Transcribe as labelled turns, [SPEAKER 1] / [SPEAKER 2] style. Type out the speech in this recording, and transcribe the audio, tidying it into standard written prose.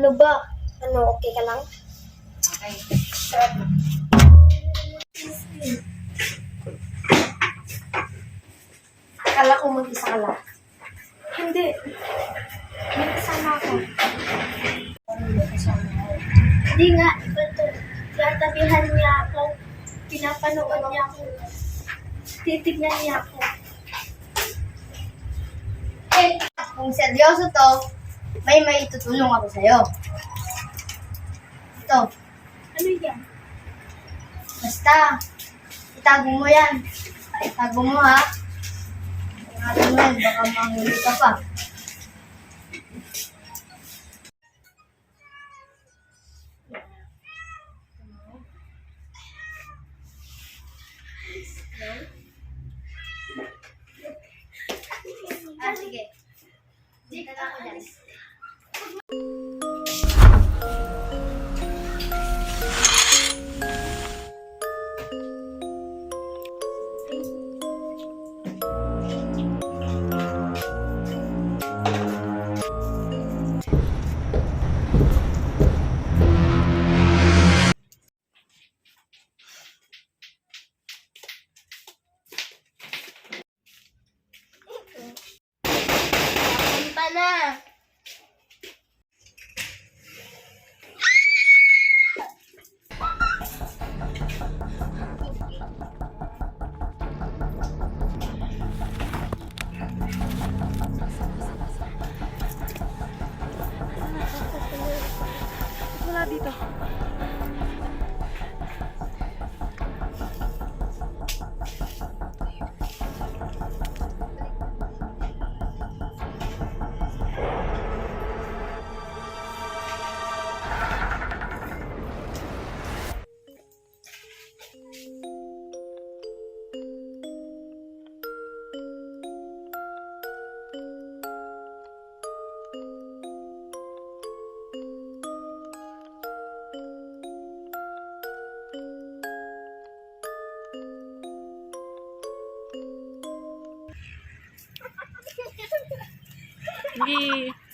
[SPEAKER 1] Ano ba? Ano, okay ka lang?
[SPEAKER 2] Okay.
[SPEAKER 1] Akala ko mag-isa ka lang. Hindi. May kasama ako. Hindi nga, iba to. Tinatabihan niya ako. Pinapanood niya ako. Titignan niya ako.
[SPEAKER 2] Eh, kung seryoso to, may maitutulong ako sa'yo. Ito,
[SPEAKER 1] Ano yan?
[SPEAKER 2] basta, itago mo yan. Itago mo ha. Ingatan mo yan, baka manghuli ka pa. Sige. Dito na ako dyan. Punta na.
[SPEAKER 1] Wala dito. Hindi.